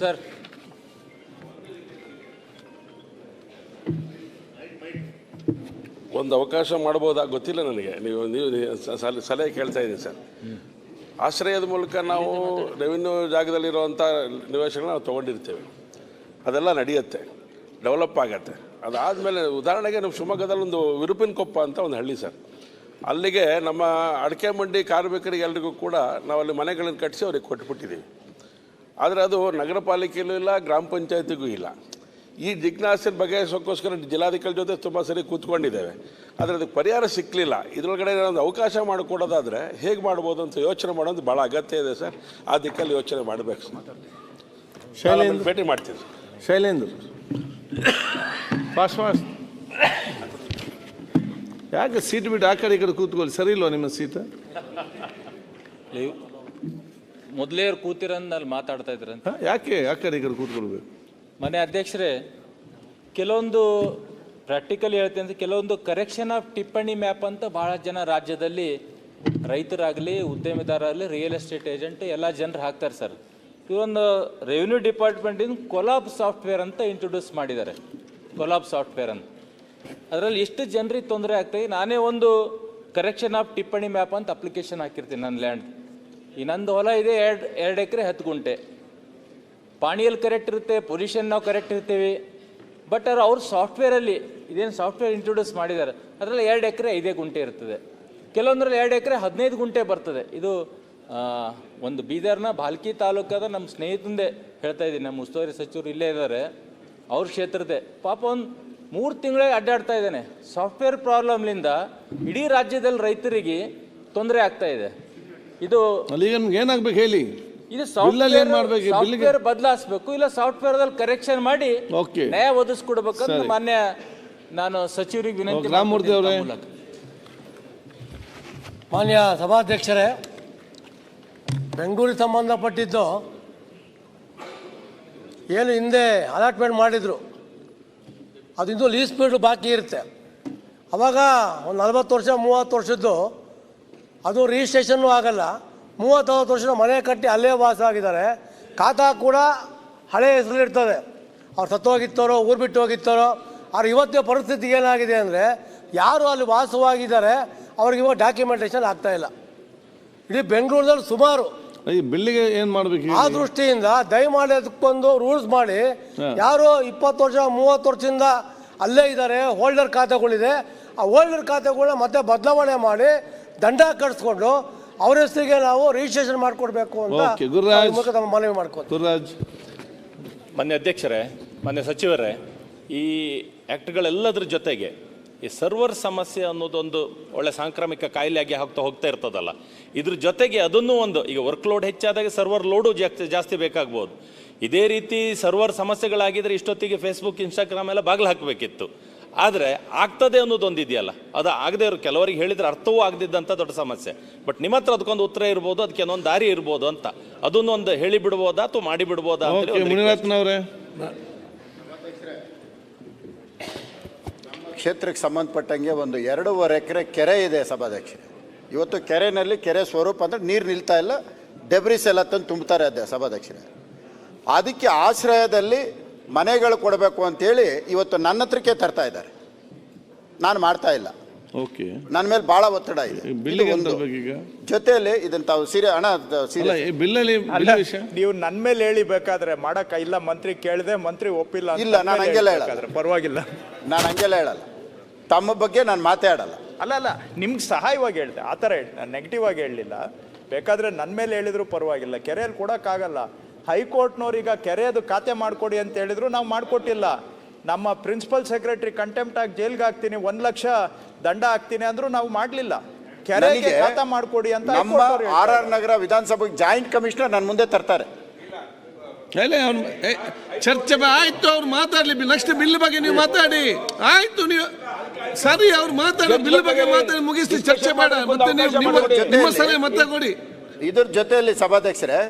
Sir ಒಂದು ಅವಕಾಶ ಮಾಡ್ಬೋದಾ ಗೊತ್ತಿಲ್ಲ ನನಗೆ. ನೀವು ಸಲಹೆ ಕೇಳ್ತಾ ಇದ್ದೀನಿ ಸರ್. ಆಶ್ರಯದ ಮೂಲಕ ನಾವು ರೆವಿನ್ಯೂ ಜಾಗದಲ್ಲಿರುವಂಥ ನಿವೇಶನಗಳನ್ನ ನಾವು ತೊಗೊಂಡಿರ್ತೇವೆ, ಅದೆಲ್ಲ ನಡೆಯುತ್ತೆ, ಡೆವಲಪ್ ಆಗತ್ತೆ. ಅದಾದಮೇಲೆ ಉದಾಹರಣೆಗೆ ನಮ್ಮ ಶಿವಮೊಗ್ಗದಲ್ಲಿ ಒಂದು ವಿರುಪಿನಕೊಪ್ಪ ಅಂತ ಒಂದು ಹಳ್ಳಿ ಸರ್, ಅಲ್ಲಿಗೆ ನಮ್ಮ ಅಡಿಕೆ ಮಂಡಿ ಕಾರ್ಮಿಕರಿಗೆ ಎಲ್ರಿಗೂ ಕೂಡ ನಾವು ಅಲ್ಲಿ ಮನೆಗಳನ್ನು ಕಟ್ಟಿಸಿ ಅವ್ರಿಗೆ ಕೊಟ್ಬಿಟ್ಟಿದ್ದೀವಿ. ಆದರೆ ಅದು ನಗರ ಪಾಲಿಕೆಯಲ್ಲೂ ಇಲ್ಲ, ಗ್ರಾಮ ಪಂಚಾಯತಿಗೂ ಇಲ್ಲ. ಈ ಜಿಜ್ಞಾಸೆ ಬಗೆಹರಿಸೋಕ್ಕೋಸ್ಕರ ಜಿಲ್ಲಾಧಿಕಾರಿ ಜೊತೆ ತುಂಬ ಸರಿ ಕೂತ್ಕೊಂಡಿದ್ದೇವೆ, ಆದರೆ ಅದಕ್ಕೆ ಪರಿಹಾರ ಸಿಕ್ಕಲಿಲ್ಲ. ಇದರೊಳಗಡೆ ಒಂದು ಅವಕಾಶ ಮಾಡಿಕೊಡೋದಾದರೆ ಹೇಗೆ ಮಾಡ್ಬೋದು ಅಂತ ಯೋಚನೆ ಮಾಡೋದು ಭಾಳ ಅಗತ್ಯ ಇದೆ ಸರ್. ಆ ದಿಕ್ಕಲ್ಲಿ ಯೋಚನೆ ಮಾಡಬೇಕು ಸರ್. ಶೈಲೇಂದ್ರ ಭೇಟಿ ಮಾಡ್ತೀವಿ ಸರ್. ಶೈಲೇಂದ್ರ ಫಾಸ್ಟ್ ಯಾಕೆ ಸೀಟ್ ಬಿಟ್ಟು ಆ ಕಡೆ ಈ ಕಡೆ ಕೂತ್ಕೊಳ್ಳಿ, ಸರಿ ಇಲ್ವಾ ನಿಮ್ಮ ಸೀಟ್? ಮೊದಲೇ ಕೂತಿರಂದು ಅಲ್ಲಿ ಮಾತಾಡ್ತಾ ಇದ್ರಂತ. ಯಾಕೆ ಆ ಕಡೆ ಈ ಕಡೆ ಕೂತ್ಕೊಳ್ಬೇಕು? ಮನೆ ಅಧ್ಯಕ್ಷರೇ, ಕೆಲವೊಂದು ಪ್ರಾಕ್ಟಿಕಲ್ ಹೇಳ್ತೀನಿ ಅಂತ, ಕೆಲವೊಂದು ಕರೆಕ್ಷನ್ ಆಫ್ ಟಿಪ್ಪಣಿ ಮ್ಯಾಪ್ ಅಂತ ಭಾಳ ಜನ ರಾಜ್ಯದಲ್ಲಿ ರೈತರಾಗಲಿ ಉದ್ಯಮಿದಾರಾಗಲಿ ರಿಯಲ್ ಎಸ್ಟೇಟ್ ಏಜೆಂಟ್ ಎಲ್ಲ ಜನರು ಹಾಕ್ತಾರೆ ಸರ್. ಇವೊಂದು ರೆವಿನ್ಯೂ ಡಿಪಾರ್ಟ್ಮೆಂಟಿಂದ ಕೊಲಾಬ್ ಸಾಫ್ಟ್ವೇರ್ ಅಂತ ಇಂಟ್ರೊಡ್ಯೂಸ್ ಮಾಡಿದ್ದಾರೆ. ಕೊಲಾಬ್ ಸಾಫ್ಟ್ವೇರ್ ಅಂತ, ಅದರಲ್ಲಿ ಎಷ್ಟು ಜನರಿಗೆ ತೊಂದರೆ ಆಗ್ತಾಯಿದೆ. ನಾನೇ ಒಂದು ಕರೆಕ್ಷನ್ ಆಫ್ ಟಿಪ್ಪಣಿ ಮ್ಯಾಪ್ ಅಂತ ಅಪ್ಲಿಕೇಶನ್ ಹಾಕಿರ್ತೀನಿ ನನ್ನ ಲ್ಯಾಂಡ್. ಈ ನಂದು ಹೊಲ ಇದೆ 2 ಎಕರೆ 10 ಗುಂಟೆ. ಪಾಣಿಯಲ್ಲಿ ಕರೆಕ್ಟ್ ಇರುತ್ತೆ, ಪೊಸಿಷನ್ ನಾವು ಕರೆಕ್ಟ್ ಇರ್ತೀವಿ. ಬಟ್ ಅವ್ರ ಸಾಫ್ಟ್ವೇರಲ್ಲಿ ಇದೇನು ಸಾಫ್ಟ್ವೇರ್ ಇಂಟ್ರೊಡ್ಯೂಸ್ ಮಾಡಿದ್ದಾರೆ, ಅದರಲ್ಲಿ 2 ಎಕರೆ 5 ಗುಂಟೆ ಇರ್ತದೆ, ಕೆಲವೊಂದರಲ್ಲಿ 2 ಎಕರೆ 15 ಗುಂಟೆ ಬರ್ತದೆ. ಇದು ಒಂದು ಬೀದರ್ನ ಭಾಲ್ಕಿ ತಾಲೂಕಾದ ನಮ್ಮ ಸ್ನೇಹಿತಂದೇ ಹೇಳ್ತಾ ಇದ್ದೀನಿ, ನಮ್ಮ ಉಸ್ತುವಾರಿ ಸಚಿವರು ಇಲ್ಲೇ ಇದ್ದಾರೆ, ಅವ್ರ ಕ್ಷೇತ್ರದೇ. ಪಾಪ ಒಂದು 3 ತಿಂಗಳೇ ಅಡ್ಡಾಡ್ತಾ ಇದ್ದಾನೆ. ಸಾಫ್ಟ್ವೇರ್ ಪ್ರಾಬ್ಲಮ್ಲಿಂದ ಇಡೀ ರಾಜ್ಯದಲ್ಲಿ ರೈತರಿಗೆ ತೊಂದರೆ ಆಗ್ತಾ ಇದೆ. ಇದು ಏನಾಗ್ಬೇಕು ಹೇಳಿ? ಇದು ಸಾಫ್ಟ್ವೇರ್ ಬದಲಾಯಿಸಬೇಕು, ಇಲ್ಲ ಸಾಫ್ಟ್ವೇರ್ದಲ್ಲಿ ಕರೆಕ್ಷನ್ ಮಾಡಿ ನ್ಯಾಯ ಒದಗಿಸ್ಕೊಡ್ಬೇಕಂತ ನಾನು ಸಚಿವರಿಗೆ ವಿನಂತಿ. ರಾಮಮೂರ್ತಿ ಅವರೇ. ಮಾನ್ಯ ಸಭಾಧ್ಯಕ್ಷರೇ, ಬೆಂಗಳೂರಿಗೆ ಸಂಬಂಧಪಟ್ಟಿದ್ದು ಏನು ಹಿಂದೆ ಅಲಾಟ್ಮೆಂಟ್ ಮಾಡಿದರು, ಅದು ಇನ್ನೂ ಲೀಸ್ ಪೀರಿಯಡ್ ಬಾಕಿ ಇರುತ್ತೆ. ಅವಾಗ ಒಂದು 40 ವರ್ಷ 30 ವರ್ಷದ್ದು ಅದು ರಿಜಿಸ್ಟ್ರೇಷನ್ನು ಆಗಲ್ಲ. 30-40 ವರ್ಷದ ಮನೆ ಕಟ್ಟಿ ಅಲ್ಲೇ ವಾಸ ಆಗಿದ್ದಾರೆ. ಖಾತಾ ಕೂಡ ಹಳೆ ಹೆಸರಲ್ಲಿರ್ತದೆ. ಅವ್ರು ಸತ್ತೋಗಿತ್ತಾರೋ ಊರು ಬಿಟ್ಟು ಹೋಗಿತ್ತಾರೋ, ಅವ್ರು ಇವತ್ತಿನ ಪರಿಸ್ಥಿತಿ ಏನಾಗಿದೆ ಅಂದರೆ, ಯಾರು ಅಲ್ಲಿ ವಾಸವಾಗಿದ್ದಾರೆ ಅವ್ರಿಗೆ ಇವಾಗ ಡಾಕ್ಯುಮೆಂಟೇಷನ್ ಆಗ್ತಾಯಿಲ್ಲ. ಇಡೀ ಬೆಂಗಳೂರಲ್ಲಿ ಸುಮಾರು ಬಿಲ್ಲಿಗೆ ಏನು ಮಾಡಬೇಕು ಆ ದೃಷ್ಟಿಯಿಂದ ದಯಮಾಡಿ ಅದಕ್ಕೊಂದು ರೂಲ್ಸ್ ಮಾಡಿ, ಯಾರು 20 ವರ್ಷ 30 ವರ್ಷದಿಂದ ಅಲ್ಲೇ ಇದ್ದಾರೆ, ಹೋಲ್ಡರ್ ಖಾತೆಗಳಿದೆ, ಆ ಹೋಲ್ಡರ್ ಖಾತೆಗಳನ್ನ ಮತ್ತೆ ಬದಲಾವಣೆ ಮಾಡಿ ದಂಡ ಕಟ್ಸ್ಕೊಂಡು ಅವ್ರ ಹೆಸರಿಗೆ ನಾವು ರಿಜಿಸ್ಟ್ರೇಷನ್ ಮಾಡಿಕೊಡ್ಬೇಕು ಅಂತ ಮನವಿ ಮಾಡ್ಕೊಂಡು. ಗುರುರಾಜ್. ಮಾನ್ಯ ಅಧ್ಯಕ್ಷರೇ, ಮಾನ್ಯ ಸಚಿವರೇ, ಈ ಆ್ಯಕ್ಟ್ಗಳೆಲ್ಲದ್ರ ಜೊತೆಗೆ ಈ ಸರ್ವರ್ ಸಮಸ್ಯೆ ಅನ್ನೋದೊಂದು ಒಳ್ಳೆ ಸಾಂಕ್ರಾಮಿಕ ಕಾಯಿಲೆಯಾಗಿ ಹೋಗ್ತಾ ಇರ್ತದಲ್ಲ, ಇದ್ರ ಜೊತೆಗೆ ಅದನ್ನು ಒಂದು ಈಗ ವರ್ಕ್ ಲೋಡ್ ಹೆಚ್ಚಾದಾಗ ಸರ್ವರ್ ಲೋಡು ಜಾಸ್ತಿ ಬೇಕಾಗ್ಬೋದು. ಇದೇ ರೀತಿ ಸರ್ವರ್ ಸಮಸ್ಯೆಗಳಾಗಿದ್ದರೆ ಇಷ್ಟೊತ್ತಿಗೆ ಫೇಸ್ಬುಕ್ ಇನ್ಸ್ಟಾಗ್ರಾಮ್ ಎಲ್ಲ ಬಾಗಿಲು ಹಾಕಬೇಕಿತ್ತು. ಆದರೆ ಆಗ್ತದೆ ಅನ್ನೋದೊಂದು ಇದೆಯಲ್ಲ, ಅದು ಆಗದೆ ಇರೋ ಕೆಲವರಿಗೆ ಹೇಳಿದರೆ ಅರ್ಥವೂ ಆಗದಿದ್ದಂಥ ದೊಡ್ಡ ಸಮಸ್ಯೆ. ಬಟ್ ನಿಮ್ಮ ಹತ್ರ ಅದಕ್ಕೊಂದು ಉತ್ತರ ಇರ್ಬೋದು, ಅದಕ್ಕೆ ಒಂದು ದಾರಿ ಇರ್ಬೋದು ಅಂತ, ಅದನ್ನು ಒಂದು ಹೇಳಿ ಬಿಡ್ಬೋದಾ ಅಥವಾ ಮಾಡಿ ಬಿಡ್ಬೋದಾ ಅಂತ. ಮುನಿರತ್ನವರೇ. ಕ್ಷೇತ್ರಕ್ಕೆ ಸಂಬಂಧಪಟ್ಟಂಗೆ ಒಂದು 2.5 ಎಕರೆ ಕೆರೆ ಇದೆ ಸಭಾಧ್ಯಕ್ಷರೇ. ಇವತ್ತು ಕೆರೆಯಲ್ಲಿ ಕೆರೆ ಸ್ವರೂಪ ಅಂದರೆ ನೀರು ನಿಲ್ತಾ ಇಲ್ಲ, ಡೆಬ್ರಿಸ್ ಎಲ್ಲ ತಂದು ತುಂಬ್ತಾರೆ ಅದೇ ಸಭಾಧ್ಯಕ್ಷರೇ. ಅದಕ್ಕೆ ಆಶ್ರಯದಲ್ಲಿ ಮನೆಗಳು ಕೊಡಬೇಕು ಅಂತೇಳಿ ಇವತ್ತು ನನ್ನ ಹತ್ರಕ್ಕೆ ತರ್ತಾ ಇದ್ದಾರೆ. ನಾನು ಮಾಡ್ತಾ ಇಲ್ಲ, ನನ್ನ ಮೇಲೆ ಭಾಳ ಒತ್ತಡ ಇದೆ. ಜೊತೆಯಲ್ಲಿ ಇದನ್ನ ತಾವು ನೀವು ನನ್ನ ಮೇಲೆ ಹೇಳಿ ಬೇಕಾದ್ರೆ ಮಾಡಕ್ಕ ಇಲ್ಲ, ಮಂತ್ರಿ ಕೇಳಿದೆ, ಮಂತ್ರಿ ಒಪ್ಪಿಲ್ಲ. ಇಲ್ಲ, ನಾನು ಹಂಗೆಲ್ಲ ಹೇಳಲ್ಲ, ಪರವಾಗಿಲ್ಲ, ನಾನು ಹಂಗೆಲ್ಲ ಹೇಳಲ್ಲ. ತಮ್ಮ ಬಗ್ಗೆ ನಾನು ಮಾತಾಡಲ್ಲ. ಅಲ್ಲ ನಿಮ್ಗೆ ಸಹಾಯವಾಗಿ ಹೇಳಿದೆ, ಆ ಥರ ಹೇಳಿ, ನಾನು ನೆಗೆಟಿವ್ ಆಗಿ ಹೇಳಲಿಲ್ಲ. ಬೇಕಾದ್ರೆ ನನ್ನ ಮೇಲೆ ಹೇಳಿದ್ರು ಪರವಾಗಿಲ್ಲ, ಕೆರೆಯಲ್ಲಿ ಕೊಡೋಕ್ಕಾಗಲ್ಲ. ಹೈಕೋರ್ಟ್ನವ್ರೀಗ ಕೆರೆಯದು ಖಾತೆ ಮಾಡಿಕೊಡಿ ಅಂತ ಹೇಳಿದ್ರು, ನಾವು ಮಾಡಿಕೊಟ್ಟಿಲ್ಲ. ನಮ್ಮ ಪ್ರಿನ್ಸಿಪಲ್ ಸೆಕ್ರೆಟರಿ ಕಂಟೆಂಪ್ಟ್ ಆಗಿ ಜೈಲ್ಗೆ ಹಾಕ್ತೀನಿ, 1 ಲಕ್ಷ ದಂಡ ಹಾಕ್ತೀನಿ ಅಂದ್ರು ನಾವು ಮಾಡಲಿಲ್ಲ. ಕೆರೆಗೆ ಖಾತಾ ಮಾಡಿಕೊಡಿ ಅಂತ ನಮ್ಮ RR ನಗರ ವಿಧಾನಸಭೆಗೆ ಜಾಯಿಂಟ್ ಕಮಿಷನರ್ ನನ್ನ ಮುಂದೆ ತರ್ತಾರೆ. ಚರ್ಚೆ ಆಯ್ತು, ಅವ್ರು ಮಾತಾಡ್ಲಿ. ನೆಕ್ಸ್ಟ್ ಬಿಲ್ ಬಗ್ಗೆ ನೀವು ಮಾತಾಡಿ, ಆಯ್ತು. ನೀವು ಸರಿ, ಅವ್ರು ಮಾತಾಡಿ, ಬಿಲ್ ಬಗ್ಗೆ ಮಾತಾಡಿ ಮುಗಿಸ್ಲಿ, ಚರ್ಚೆ ಮಾಡ. ಮತ್ತೆ ನಿಮ್ಮ ಸಲಹೆ ಮತ್ತೆ ಕೊಡಿ. ಇದ್ರ ಜೊತೆಯಲ್ಲಿ ಸಭಾಧ್ಯಕ್ಷರೇ,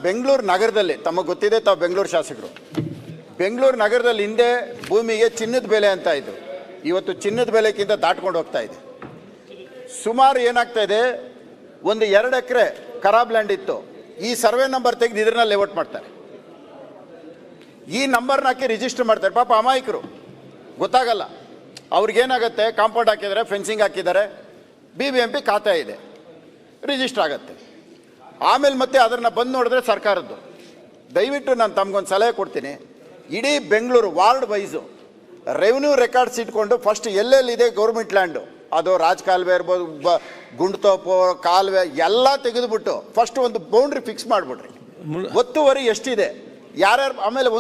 ಬೆಂಗಳೂರು ನಗರದಲ್ಲಿ ತಮಗೆ ಗೊತ್ತಿದೆ, ತಾವು ಬೆಂಗಳೂರು ಶಾಸಕರು, ಬೆಂಗಳೂರು ನಗರದಲ್ಲಿ ಹಿಂದೆ ಭೂಮಿಗೆ ಚಿನ್ನದ ಬೆಲೆ ಅಂತ ಇದ್ದು, ಇವತ್ತು ಚಿನ್ನದ ಬೆಲೆಗಿಂತ ದಾಟ್ಕೊಂಡು ಹೋಗ್ತಾ ಇದೆ. ಸುಮಾರು ಏನಾಗ್ತಾ ಇದೆ, ಒಂದು 2 ಎಕರೆ ಖರಾಬ್ ಲ್ಯಾಂಡ್ ಇತ್ತು, ಈ ಸರ್ವೆ ನಂಬರ್ ತೆಗೆದು ಇದನ್ನ ಲೇಔಟ್ ಮಾಡ್ತಾರೆ. ಈ ನಂಬರ್ನ ಹಾಕಿ ರಿಜಿಸ್ಟರ್ ಮಾಡ್ತಾರೆ. ಪಾಪ ಅಮಾಯಕರು ಗೊತ್ತಾಗಲ್ಲ. ಅವ್ರಿಗೇನಾಗುತ್ತೆ, ಕಾಂಪೌಂಡ್ ಹಾಕಿದ್ದಾರೆ, ಫೆನ್ಸಿಂಗ್ ಹಾಕಿದ್ದಾರೆ, BBMP ಖಾತೆ ಇದೆ, ರಿಜಿಸ್ಟರ್ ಆಗುತ್ತೆ. ಆಮೇಲೆ ಮತ್ತೆ ಅದನ್ನು ಬಂದು ನೋಡಿದ್ರೆ ಸರ್ಕಾರದ್ದು. ದಯವಿಟ್ಟು ನಾನು ತಮಗೊಂದು ಸಲಹೆ ಕೊಡ್ತೀನಿ. ಇಡೀ Bengaluru ward wise revenue records ಇಟ್ಕೊಂಡು ಫಸ್ಟ್ ಎಲ್ಲೆಲ್ಲಿದೆ ಗೌರ್ಮೆಂಟ್ ಲ್ಯಾಂಡು, ಅದು ರಾಜಕಾಲುವೆ ಇರ್ಬೋದು, ಗುಂಡ್ತೋಪು, ಕಾಲುವೆ ಎಲ್ಲ ತೆಗೆದುಬಿಟ್ಟು ಫಸ್ಟ್ ಒಂದು ಬೌಂಡ್ರಿ ಫಿಕ್ಸ್ ಮಾಡಿಬಿಡ್ರಿ. ಒತ್ತುವರಿ ಎಷ್ಟಿದೆ, ಯಾರ್ಯಾರು, ಆಮೇಲೆ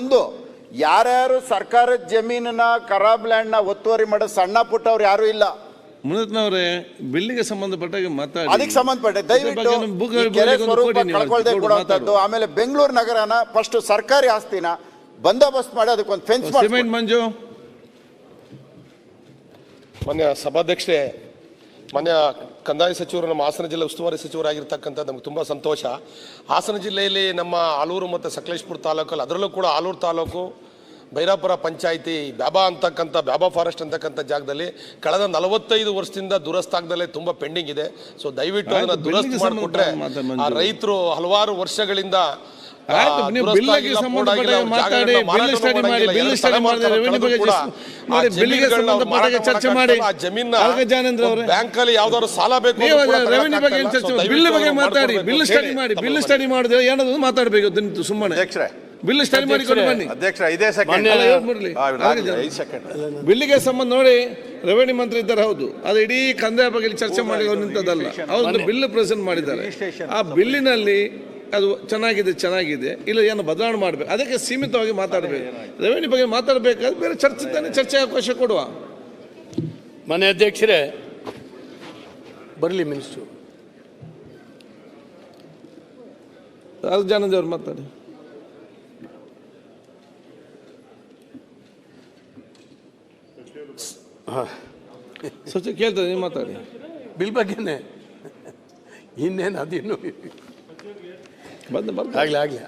ಯಾರ್ಯಾರು ಸರ್ಕಾರದ ಜಮೀನನ್ನ ಖರಾಬ್ ಲ್ಯಾಂಡ್ನ ಒತ್ತುವರಿ ಮಾಡೋ ಸಣ್ಣ ಪುಟ್ಟವ್ರು ಯಾರೂ ಇಲ್ಲ. ಮುನಿರತ್ನವರೇ, ಬಿಲ್ಲಿಗೆ ಸಂಬಂಧಪಟ್ಟಾಗ ಮಾತಾಡಿ. ಅದಕ್ಕೆ ಸಂಬಂಧಪಟ್ಟ ದಯವಿಟ್ಟು ಈ ಕೆರೆ ಸ್ವರೂಪ ಕಳ್ಕೊಳ್ದೆ ಕೊಡುವಂಥದ್ದು. ಆಮೇಲೆ ಬೆಂಗಳೂರು ನಗರನ ಫಸ್ಟ್ ಸರ್ಕಾರಿ ಆಸ್ತಿನ ಬಂದೋಬಸ್ತ್ ಮಾಡಿ ಅದಕ್ಕೊಂದು ಫೆನ್ಸ್ ಮಾಡಿ. ಮಂಜು, ಮಾನ್ಯ ಸಭಾಧ್ಯಕ್ಷರೇ, ಮಾನ್ಯ ಕಂದಾಯ ಸಚಿವರು, ನಮ್ಮ ಹಾಸನ ಜಿಲ್ಲೆ ಉಸ್ತುವಾರಿ ಸಚಿವರಾಗಿರ್ತಕ್ಕಂಥ ನಮ್ಗೆ ತುಂಬ ಸಂತೋಷ. ಹಾಸನ ಜಿಲ್ಲೆಯಲ್ಲಿ ನಮ್ಮ ಆಲೂರು ಮತ್ತು ಸಕಲೇಶ್ಪುರ ತಾಲೂಕಲ್ಲಿ, ಅದರಲ್ಲೂ ಕೂಡ ಆಲೂರು ತಾಲೂಕು ಭೈರಾಪುರ ಪಂಚಾಯಿತಿ ಬ್ಯಾಬಾ ಅಂತಕ್ಕಂಥ ಬ್ಯಾಬಾ ಫಾರೆಸ್ಟ್ ಅಂತಕ್ಕಂಥ ಜಾಗದಲ್ಲಿ ಕಳೆದ 45 ವರ್ಷದಿಂದ ದುರಸ್ತಾಗದಲ್ಲೇ ತುಂಬ ಪೆಂಡಿಂಗ್ ಇದೆ. ಸೊ ದಯವಿಟ್ಟು ಅದನ್ನು ದುರಸ್ತಿ ಮಾಡಿಕೊಟ್ರೆ ಆ ರೈತರು ಹಲವಾರು ವರ್ಷಗಳಿಂದ ಚರ್ಚೆ ಮಾಡಿ. ಬ್ಯಾಂಕಲ್ಲಿ ಯಾವ್ದಾದ್ರು ಸಾಲ ಬೇಕು, ಬಿಲ್ ಬಗ್ಗೆ ಮಾತಾಡಿ. ಬಿಲ್ ಸ್ಟಡಿ ಮಾಡಿ. ಬಿಲ್ ಸ್ಟಡಿ ಮಾಡಿದ್ರೆ ಏನಾದ್ರು ಮಾತಾಡ್ಬೇಕು. ಸುಮ್ಮನೆ ಬಿಲ್ ಸ್ಟಡಿ ಮಾಡಿಕೊಂಡು ಬನ್ನಿ. ಬಿಲ್ಲಿಗೆ ಸಂಬಂಧ ನೋಡಿ, ರೆವೆನ್ಯೂ ಮಂತ್ರಿ ಇದ್ದಾರೆ, ಹೌದು. ಅದು ಇಡೀ ಕಂದಾಯ ಬಗ್ಗೆ ಚರ್ಚೆ ಮಾಡಿ ನಿಂತದಲ್ಲ. ಅವ್ರದ್ದು ಬಿಲ್ ಪ್ರೆಸೆಂಟ್ ಮಾಡಿದ್ದಾರೆ. ಆ ಬಿಲ್ಲಿನಲ್ಲಿ ಅದು ಚೆನ್ನಾಗಿದೆ ಇಲ್ಲ ಏನು ಬದಲಾವಣೆ ಮಾಡಬೇಕು, ಅದಕ್ಕೆ ಸೀಮಿತವಾಗಿ ಮಾತಾಡಬೇಕು. ರೆವೆನ್ಯೂ ಬಗ್ಗೆ ಮಾತಾಡಬೇಕಾದ್ರೆ ಬೇರೆ ಚರ್ಚೆ ಅವಕಾಶ ಕೊಡುವ. ಮಾನ್ಯ ಅಧ್ಯಕ್ಷರೇ, ಬರಲಿ ಮಿನಿಸ್ಟ್ರು. ಜಾನಂದ್ ಅವ್ರು ಮಾತಾಡಿ. ಸಚಿವ ಕೇಳ್ತದೆ, ನೀವು ಮಾತಾಡಿ. ಬಿಲ್ ಬಗ್ಗೆನೇ ಇನ್ನೇನು ಅದಿನ್ನು ಬಂದ ಆಗಲಿ